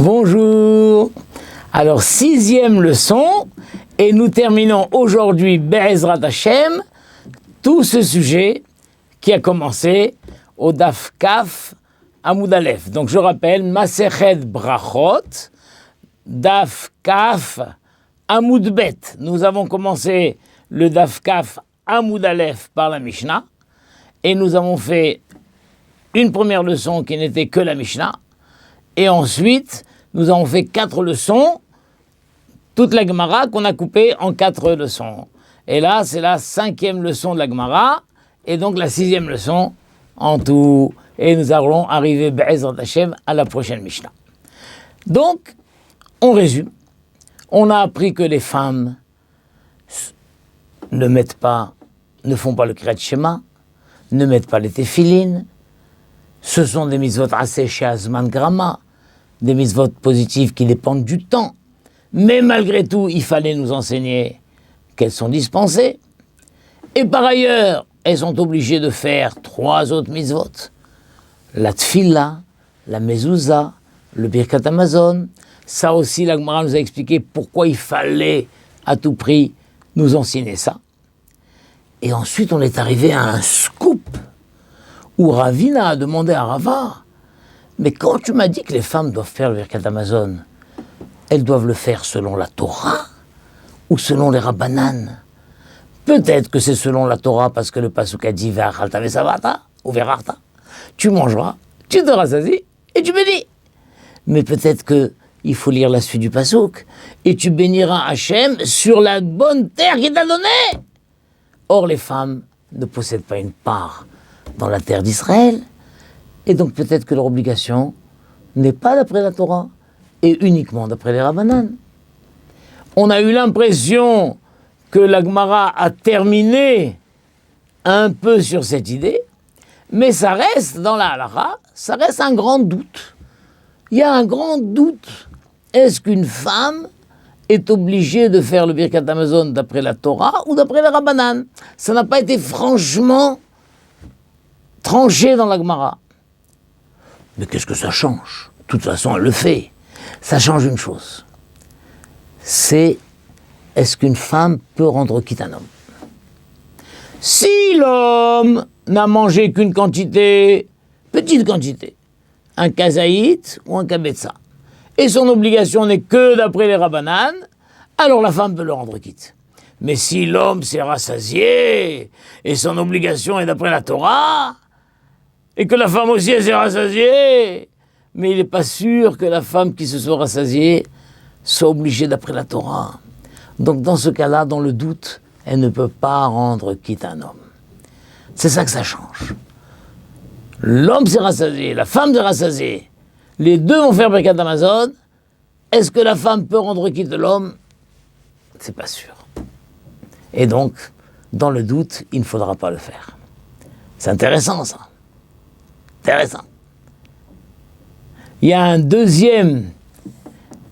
Bonjour. Alors, 6e leçon, et nous terminons aujourd'hui, Be'ezrat Hashem, tout ce sujet qui a commencé au Daf Kaf Amoud Aleph. Donc, je rappelle, Masechet Brachot, Daf Kaf Amoud Bet. Nous avons commencé le Daf Kaf Amoud Aleph par la Mishnah, et nous avons fait une première leçon qui n'était que la Mishnah, et ensuite, nous avons fait 4 leçons, toute la Gemara qu'on a coupée en 4 leçons. Et là, c'est la 5e leçon de la Gemara, et donc la 6e leçon en tout. Et nous allons arriver, Be'ezrat Hashem, à la prochaine Mishnah. Donc, on résume. On a appris que les femmes ne font pas le Kriyat Shema, ne mettent pas les téphilines. Ce sont des mitzvot assez chez Azman Grama, des mitzvot positives qui dépendent du temps. Mais malgré tout, il fallait nous enseigner qu'elles sont dispensées. Et par ailleurs, elles sont obligées de faire 3 autres mitzvot. La tfila, la mezouza, le birkat Hamazon. Ça aussi, la Gemara nous a expliqué pourquoi il fallait à tout prix nous enseigner ça. Et ensuite, on est arrivé à un scoop où Ravina a demandé à Rava, mais quand tu m'as dit que les femmes doivent faire le birkat Hamazon, elles doivent le faire selon la Torah ou selon les Rabbanan? Peut-être que c'est selon la Torah parce que le pasuk a dit Ve'achalta ve'savata ou Ve'rachta. Tu mangeras, tu te rassasies et tu bénis. Mais peut-être qu'il faut lire la suite du pasuk et tu béniras Hachem sur la bonne terre qu'il t'a donnée. Or, les femmes ne possèdent pas une part dans la terre d'Israël, et donc peut-être que leur obligation n'est pas d'après la Torah, et uniquement d'après les Rabbanan. On a eu l'impression que la Gemara a terminé un peu sur cette idée, mais ça reste, dans la halakha, ça reste un grand doute. Il y a un grand doute. Est-ce qu'une femme est obligée de faire le birkat Hamazon d'après la Torah ou d'après les Rabbanan? Ça n'a pas été franchement tranché dans la Gemara. Mais qu'est-ce que ça change? De toute façon, elle le fait. Ça change une chose. C'est, est-ce qu'une femme peut rendre quitte un homme? Si l'homme n'a mangé qu'une quantité, petite quantité, un kazaït ou un kabetza, et son obligation n'est que d'après les Rabbanan, alors la femme peut le rendre quitte. Mais si l'homme s'est rassasié, et son obligation est d'après la Torah, et que la femme aussi s'est rassasiée, mais il n'est pas sûr que la femme qui se soit rassasiée soit obligée d'après la Torah. Donc dans ce cas-là, dans le doute, elle ne peut pas rendre quitte un homme. C'est ça que ça change. L'homme s'est rassasié, la femme s'est rassasiée. Les deux vont faire birkat Hamazon. Est-ce que la femme peut rendre quitte l'homme? C'est pas sûr. Et donc, dans le doute, il ne faudra pas le faire. C'est intéressant ça. Intéressant. Il y a un deuxième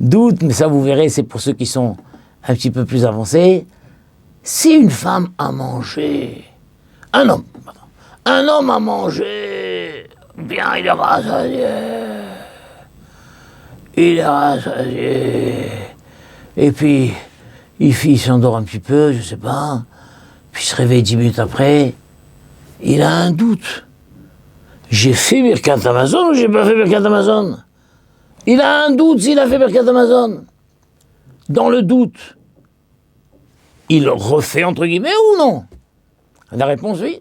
doute, mais ça vous verrez, c'est pour ceux qui sont un petit peu plus avancés. Si une femme a mangé, un homme a mangé, bien il est rassasié, et puis il s'endort un petit peu, je sais pas, puis il se réveille 10 minutes après, il a un doute. J'ai fait birkat Hamazon ou j'ai pas fait birkat Hamazon? Il a un doute s'il a fait birkat Hamazon. Dans le doute, il refait entre guillemets ou non? La réponse oui.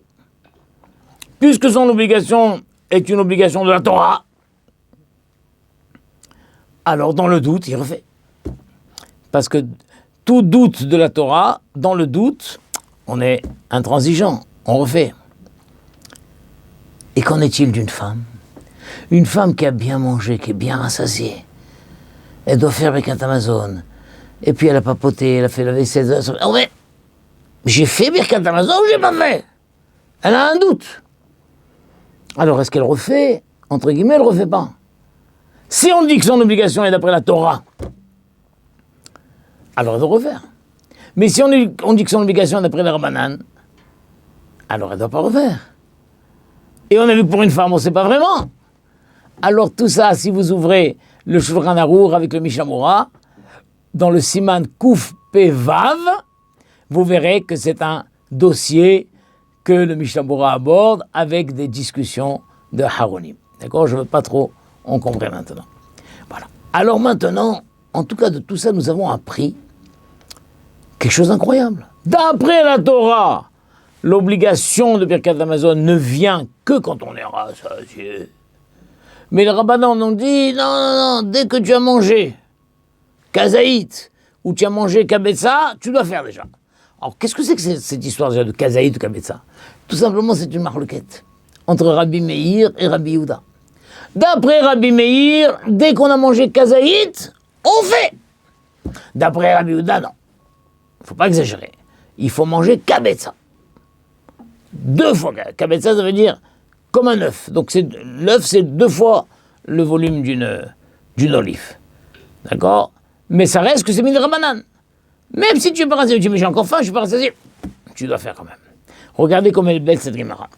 Puisque son obligation est une obligation de la Torah, alors dans le doute, il refait. Parce que tout doute de la Torah, dans le doute, on est intransigeant, on refait. Et qu'en est-il d'une femme? Une femme qui a bien mangé, qui est bien rassasiée, elle doit faire birkat Hamazon, et puis elle a papoté, elle a fait la vaisselle. Oh mais, j'ai fait birkat Hamazon ou j'ai pas fait? Elle a un doute. Alors est-ce qu'elle refait? Entre guillemets, elle ne refait pas. Si on dit que son obligation est d'après la Torah, alors elle doit refaire. Mais si on dit que son obligation est d'après les Rabbanan, alors elle ne doit pas refaire. Et on a vu que pour une femme, on ne sait pas vraiment. Alors tout ça, si vous ouvrez le Shulchan Arour avec le Mishnah Berurah, dans le Siman Kuf Pe Vav, vous verrez que c'est un dossier que le Mishnah Berurah aborde avec des discussions de Haronim. D'accord? Je ne veux pas trop encombrer maintenant. Voilà. Alors maintenant, en tout cas de tout ça, nous avons appris quelque chose d'incroyable. D'après la Torah, l'obligation de Birkat Hamazon ne vient que quand on est rassasié. Mais les rabbinans ont dit, non, dès que tu as mangé kazaït ou tu as mangé kabetza, tu dois faire déjà. Alors, qu'est-ce que c'est que cette histoire déjà de kazaït ou kabetza? Tout simplement, c'est une marloquette entre Rabbi Meir et Rabbi Yehuda. D'après Rabbi Meir, dès qu'on a mangé kazaït, on fait. D'après Rabbi Yehuda, non. Il ne faut pas exagérer. Il faut manger kabetza. 2 fois. Kabetza, ça veut dire comme un œuf. Donc l'œuf, c'est 2 fois le volume d'une olive. D'accord? Mais ça reste que c'est midrabanan. Même si tu es pas rassasié, tu dis mais j'ai encore faim, je suis pas rassasié. Tu dois faire quand même. Regardez comme elle est belle cette Gemara.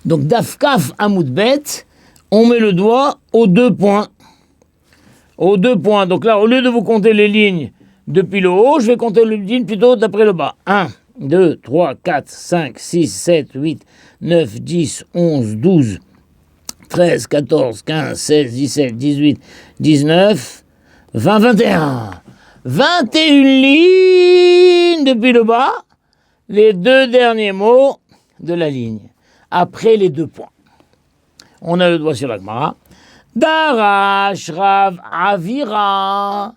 Donc Dafkaf Amoud Bet, on met le doigt aux 2 points. Aux 2 points. Donc là, au lieu de vous compter les lignes depuis le haut, je vais compter les lignes plutôt d'après le bas. 1, 2, 3, 4, 5, 6, 7, 8, 9, 10, 11, 12, 13, 14, 15, 16, 17, 18, 19, 20, 21. 21 lignes depuis le bas, les 2 derniers mots de la ligne. Après les 2 points. On a le doigt sur la Gemara. Darash Rav Avira.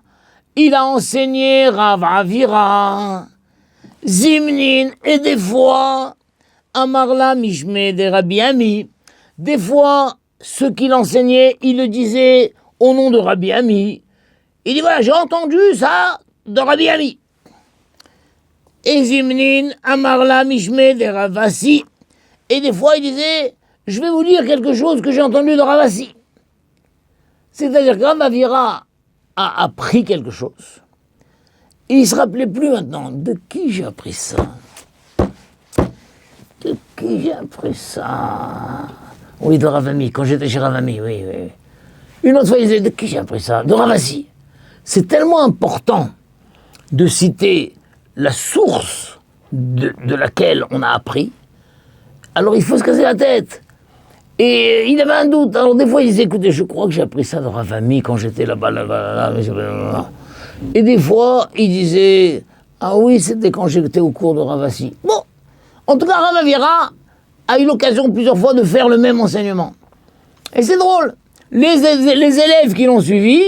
Il a enseigné Rav Avira. Zimnin, et des fois, Amarla Mishme de Rabbi Ami. Des fois, ce qu'il enseignait, il le disait au nom de Rabbi Ami. Il dit voilà, j'ai entendu ça de Rabbi Ami. Et Zimnin, Amarla Mishme de Ravasi. Et des fois, il disait je vais vous dire quelque chose que j'ai entendu de Ravasi. C'est-à-dire que Rav Avira a appris quelque chose. Et il ne se rappelait plus maintenant de qui j'ai appris ça. De qui j'ai appris ça. Oui, de Ravami, quand j'étais chez Ravami, oui. Une autre fois, il disait de qui j'ai appris ça. De Ravasi. C'est tellement important de citer la source de laquelle on a appris. Alors il faut se casser la tête. Et il avait un doute. Alors des fois, il disait, écoutez, je crois que j'ai appris ça de Ravami quand j'étais là-bas. Et des fois, il disait, ah oui, c'était quand j'étais au cours de Ravasi. Bon, en tout cas, Rav Avira a eu l'occasion plusieurs fois de faire le même enseignement. Et c'est drôle. Les élèves qui l'ont suivi,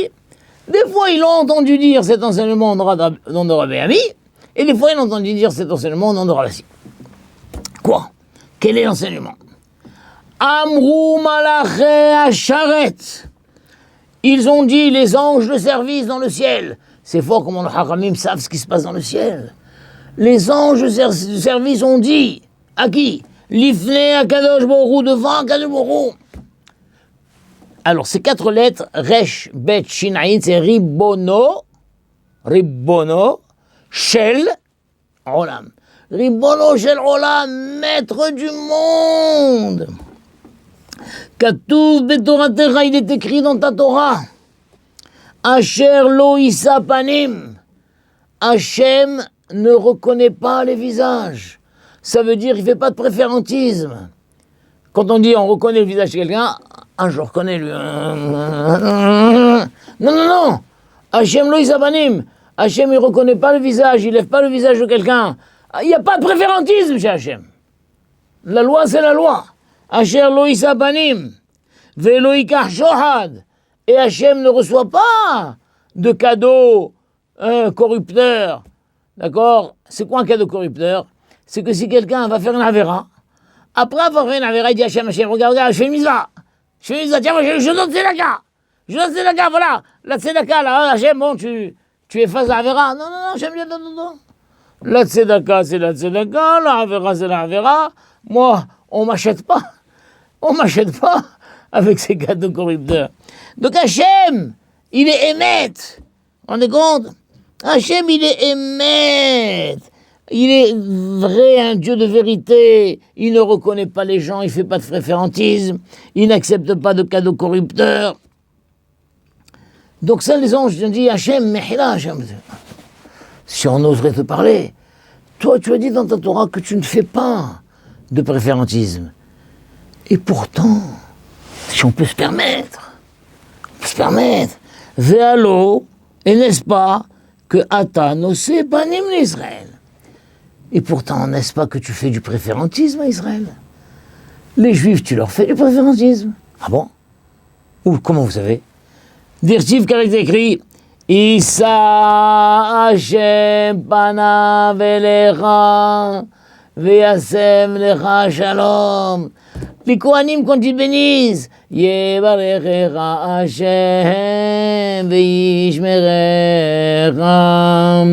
des fois, ils l'ont entendu dire cet enseignement au nom de Rabbi Ami, et des fois, ils l'ont entendu dire cet enseignement au nom de Ravasi. Quoi? Quel est l'enseignement? Amrou malaché acharet. Ils ont dit les anges de service dans le ciel. C'est fort comment les Haramim savent ce qui se passe dans le ciel. Les anges de service ont dit à qui? Lifnei Akadosh Borou, devant Akadosh Borou. Alors ces 4 lettres, Resh, Bet, Shinaïn, c'est Ribono, Shel, Olam. Ribono Shel Olam, maître du monde. Katuv Betoratecha, il est écrit dans ta Torah. Asher lo issa panim. Hachem ne reconnaît pas les visages. Ça veut dire qu'il ne fait pas de préférentisme. Quand on dit on reconnaît le visage de quelqu'un, je le reconnais lui. Non. Hachem lo issa panim. Hachem il ne reconnaît pas le visage, il ne lève pas le visage de quelqu'un. Il n'y a pas de préférentisme chez Hachem. La loi c'est la loi. Asher lo issa panim, velo yikach shohad. Et Hachem ne reçoit pas de cadeau corrupteur. D'accord? C'est quoi un cadeau corrupteur? C'est que si quelqu'un va faire une avéra, après avoir fait une avéra, il dit Hachem, regarde, je fais une mitzvah. Tiens, je donne tzedaka, voilà. La tzedaka, là, Hachem, bon, tu effaces la avéra. Non, Hachem, non. La tzedaka, c'est la tzedaka, la avéra, c'est la avéra. Moi, on m'achète pas avec ces cadeaux corrupteurs. Donc Hachem, il est émet. On est compte? Hachem, il est émet. Il est vrai, un Dieu de vérité. Il ne reconnaît pas les gens, il ne fait pas de préférentisme. Il n'accepte pas de cadeaux corrupteurs. Donc ça, les anges ont dit, Hachem, Mechila, Hachem. Si on oserait te parler, toi, tu as dit dans ta Torah que tu ne fais pas de préférentisme. Et pourtant, si on peut se permettre, Véalo, et n'est-ce pas, que Ata nosé banim l'Israël. Et pourtant, n'est-ce pas que tu fais du préférentisme à Israël? Les Juifs, tu leur fais du préférentisme. Ah bon? Ou comment vous savez? Dirtiv, car il est écrit, Issa Hashem panav elecha ve'yasem lecha shalom. Les Kohanim, quand ils bénissent, Yevarechecha Hashem ve'yishmerecha.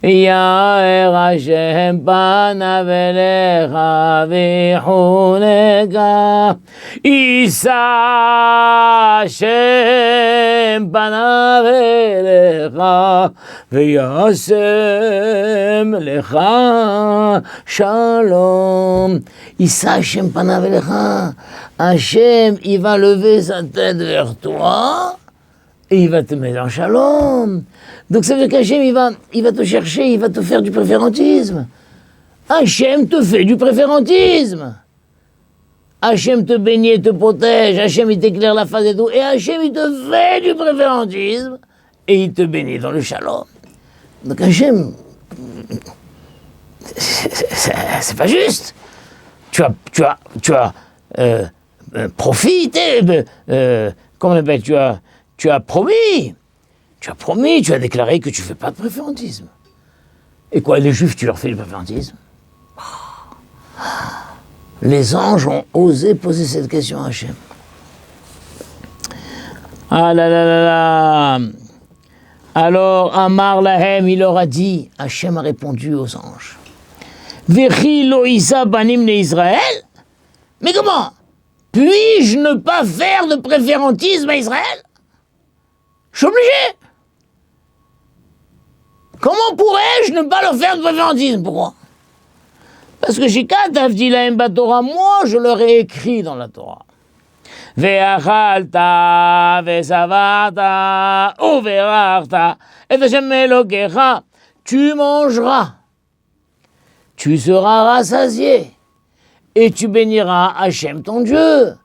Ya'er Hashem panav elecha ve'chuneka. Issa Hashem panav elecha ve'yasem lecha shalom. Issa Hashem panav elecha. Hashem, il va lever sa tête vers toi et il va te mettre en shalom. Donc ça veut dire qu'Hachem, il va te chercher, il va te faire du préférentisme. Hachem te fait du préférentisme. Hachem te bénit, te protège, Hachem il t'éclaire la face et tout, et Hachem il te fait du préférentisme et il te bénit dans le shalom. Donc Hachem, c'est pas juste. Tu as profité, comment on appelle, tu as promis, tu as déclaré que tu ne fais pas de préférentisme. Et quoi, les Juifs, tu leur fais du préférentisme? Les anges ont osé poser cette question à Hachem. Ah là là là là. Alors, Amar Lahem, il leur a dit, Hachem a répondu aux anges. Vechi lo isa banim ne Israël? Mais comment? Puis-je ne pas faire de préférentisme à Israël? Je suis obligé. Comment pourrais-je ne pas leur faire de préférentisme? Pourquoi? Parce que Shikat dit la Torah, moi je leur ai écrit dans la Torah. Ve'achalta, ve'savarta, uverachta, et Hashem Elokecha, tu mangeras, tu seras rassasié, et tu béniras Hachem ton Dieu.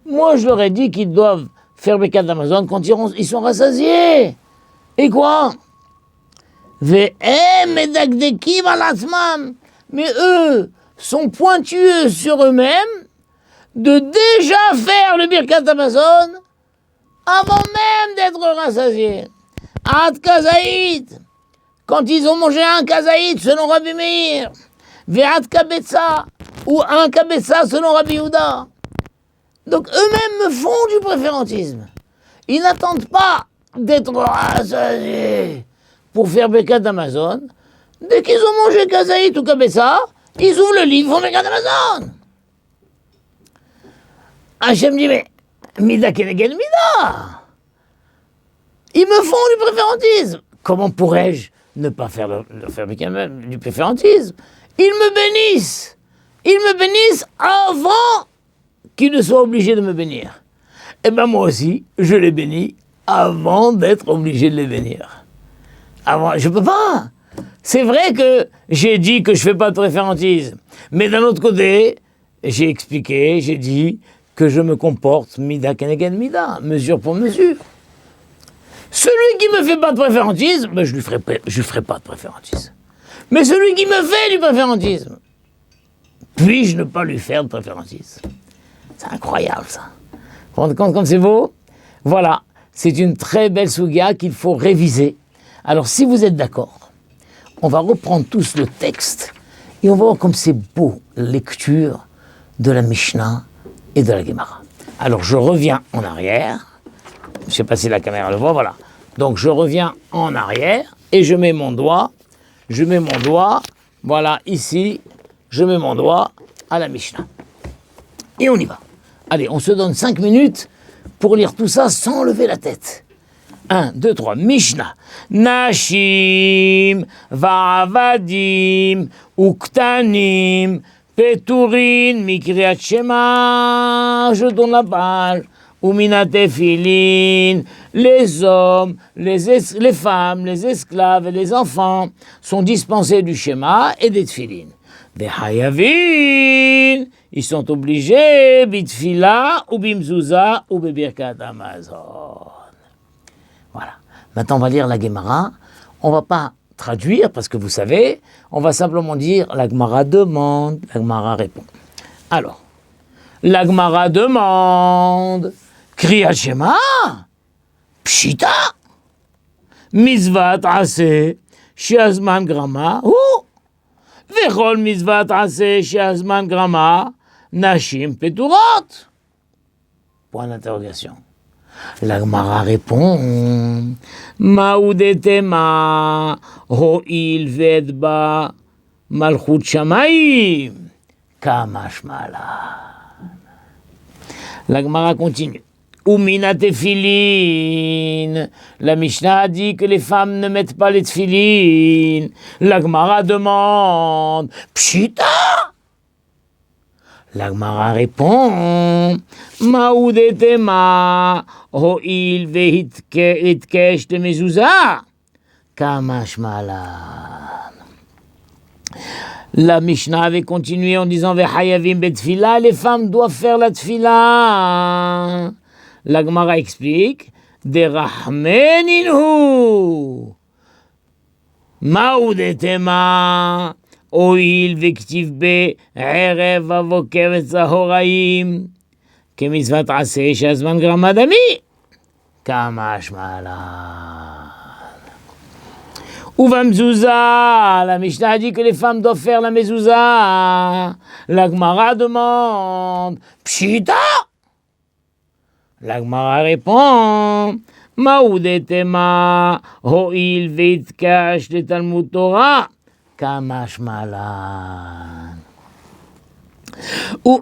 Moi je leur ai dit qu'ils doivent faire Birkat Hamazon quand ils sont rassasiés. Et quoi? Ve'em medakdekim al atzmam. Mais eux sont pointueux sur eux-mêmes de déjà faire le Birkat Hamazon avant même d'être rassasiés. Ad kazaït, quand ils ont mangé un kazaït selon Rabbi Meir, ve'ad kabetza, ou un kabetza selon Rabbi Yehuda. Donc eux-mêmes me font du préférentisme. Ils n'attendent pas d'être rassasiés pour faire Birkat Hamazon. Dès qu'ils ont mangé kazaït ou kabetza, ils ouvrent le livre, font Birkat Hamazon. Hachem dit, mais mida keneged mida. Ils me font du préférentisme. Comment pourrais-je ne pas faire du préférentisme? Ils me bénissent. Ils me bénissent avant qu'ils ne soient obligés de me bénir. Eh bien moi aussi, je les bénis avant d'être obligé de les bénir. Avant, je ne peux pas. C'est vrai que j'ai dit que je ne fais pas de préférentisme. Mais d'un autre côté, j'ai expliqué, j'ai dit que je me comporte mida keneged mida, mesure pour mesure. Celui qui ne me fait pas de préférentisme, ben je lui ferai pas de préférentisme. Mais celui qui me fait du préférentisme, puis-je ne pas lui faire de préférentisme? C'est incroyable ça. Vous vous rendez compte comme c'est beau? Voilà, c'est une très belle souga qu'il faut réviser. Alors si vous êtes d'accord, on va reprendre tous le texte et on va voir comme c'est beau la lecture de la Mishnah et de la Gemara. Alors je reviens en arrière. Je ne sais pas si la caméra le voit, voilà. Donc je reviens en arrière et je mets mon doigt, voilà, ici, je mets mon doigt à la Mishnah. Et on y va. Allez, on se donne 5 minutes pour lire tout ça sans lever la tête. 1, 2, 3, Mishnah. Nashim, va'avadim, uktanim, peturin, mikriyat shema. Je tourne la page. Uminatefilin, les hommes, les femmes, les esclaves et les enfants sont dispensés du schéma et des tfilin. Des hayavin, ils sont obligés, bitfila, ou bimzouza, ou bebirkat Amazon. Voilà. Maintenant, on va lire la Gemara. On ne va pas traduire, parce que vous savez, on va simplement dire, la Gemara demande, la Gemara répond. Alors, la Gemara demande, Kriyat Shema, Pshita, Mizvat Aseh, Sheazman Grama, ou Vechol Mizvat Aseh, Sheazman Grama, Nashim Peturot. Point d'interrogation. La Gemara répond, Maoudetema, Ho'il Vedba, Malchut Shamaim, Kamashmala. La Gemara continue. Umina tefilin. La Mishnah a dit que les femmes ne mettent pas les tefilin. La Gemara demande, Pshita. La Gemara répond, Maoudetema, Ho'il ve'itkesh de mezouza, Kamashmala. La Mishnah avait continué en disant Vehayavim betfila, les femmes doivent faire la tfila. La Gemara explique Derachmeninhu Maoudetema Oil vektiv be erev avoker et zahoraim kemitzvat aseh shazman gramadami kamashmala. Ouva mezouza, la Mishnah a dit que les femmes doivent faire la mezouza. La Gemara demande, Pshita. La Gemara répond, Maoudetema, Ho'il veitkash de Talmud Torah, Kamashmalan.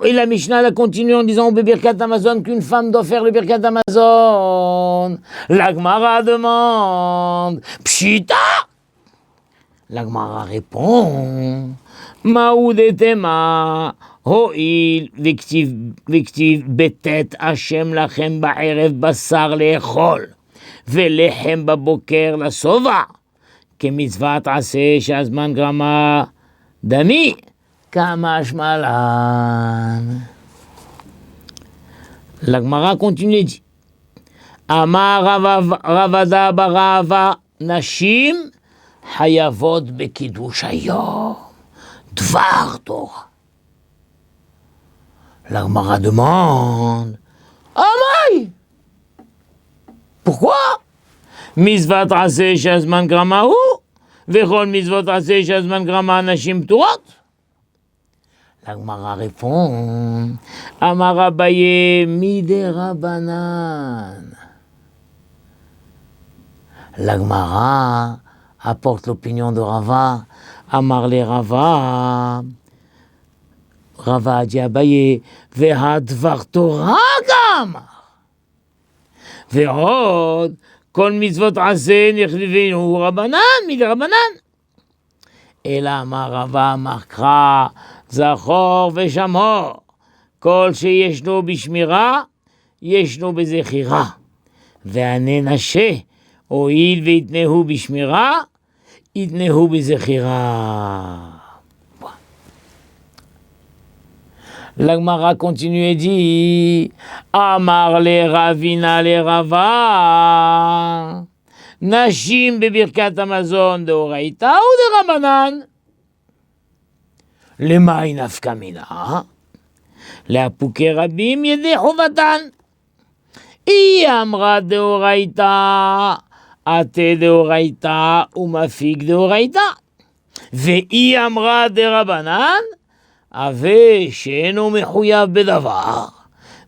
Et la Mishnah a continué en disant au Birkat Amazon qu'une femme doit faire le Birkat Amazon. La Gemara demande, Pshita. La Gemara répond, Maoudetema, Ho'il, Viktiv, Betet, Hashem, Lachem, Ba'erev, Basar, Le'echol, Ve'lechem, Baboker, La Sova, Kemitzvat, Aseh, Shazman, Grama, Dami, Kamashmalan. La Gemara continue et dit, Amar Ravada Barava, Nashim, Hayavot bekidush hayom, dvar Torah. La Gemara demande, Amai, pourquoi? Mizvat aseh shazman gramahu, vechol mizvat aseh shazman grama nashim turot. La Gemara répond, Amar Abaye miderabanan. La Gemara apporte l'opinion de Rava, Amar le Rava. Rava a dit Abaye, Veha dvar Torah gam. Ve'od, kol mitzvot aseh nechvivenu rabanan, mid rabanan. Et là, Amar Rava marquera, Zachor ve'shamor, kol sheyeshno bishmira, yeshno bezechira. Ve'ane nashe, Oil ve'itnehu bishmira, itnehu bezechira. La Gemara continue et dit, Amar le Ravina le Rava, Nashim bebirkat Amazon de Oraita ou de Rabanan. Le Maï nafkamina, le Apuke Rabim yede Chovatan. I Amra de Oraita, Ate de Oraita ou Mafik de Oraita. Ve'i Amra de Rabanan, Ave she'eno mechuyav bedavar.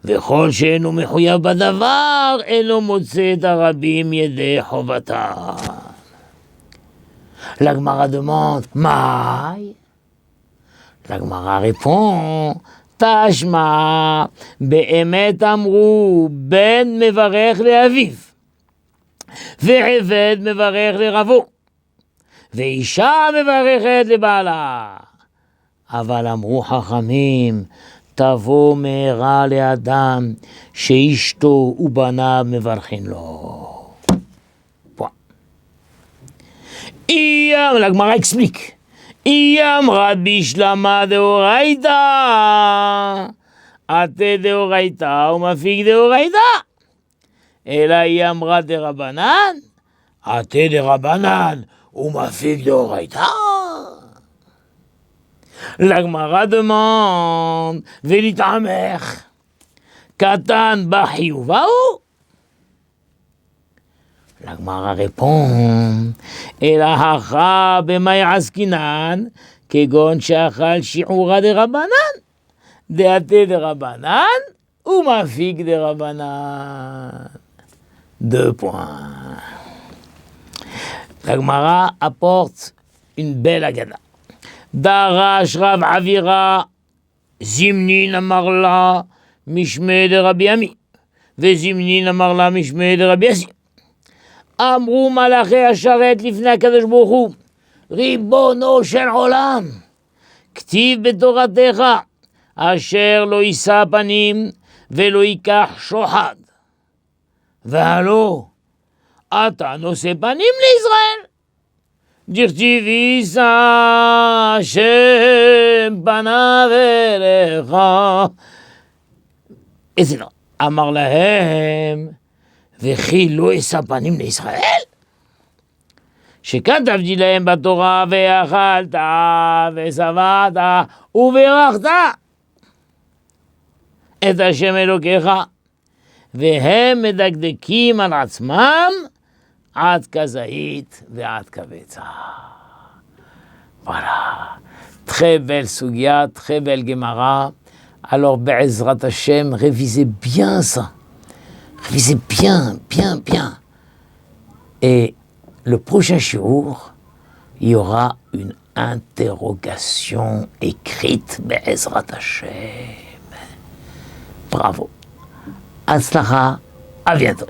Vechol she'eno mechuyav bedavar, eno motze et harabim yedei chovatan. La Gemara demande, Maï. La Gemara répond, Tashma, be'emet amru, ben mevarech le'aviv. Ve'eved mevarech le'ravo. Ve'isha mevarechet le'bala. אבל אמרו חכמים, תבוא מהרה לאדם שאשתו ובניו מברכים לו. הגמרא explique. היא אמרה בשלמה דאורייתא, עתה דאורייתא ומפיק דאורייתא. אלא היא אמרה דרבנן, עתה דרבנן ומפיק דאורייתא. לגמרא דמנד ולהתעמך, קטן בחיובה הוא. לגמרא רפון, אלא הכא במאי עסקינן, כגון שאכל שיעורא דרבנן, דעתה דרבנן ומפיק דרבנן. 2 points. לגמרא apporte une belle agada. דרש רב עבירה, זימנין אמר לה משמי דרבי עמי, וזימנין אמר לה משמי דרבי יוסי. אמרו מלאכי השרת לפני הקדוש ברוך הוא, ריבונו של עולם, כתיב בתורתך, אשר לא יישא פנים ולא ייקח שוחד. והלא, אתה נושא פנים לישראל. דכתיב יישא השם פניו אליך. איזה לא, אמר להם, וכי לא אשא פנים לישראל? שכתבתי להם בתורה, ואכלת ושבעת וברכת את השם אלוקיך, והם מדקדקים על עצמם עד כזית ועד כבצע. Voilà. Très belle Sugia, très belle Gemara. Alors, Be'ezrat Hashem, révisez bien ça. Révisez bien, bien, bien. Et le prochain shiur, il y aura une interrogation écrite, Be'ezrat Hashem. Bravo. Atzlacha, à bientôt.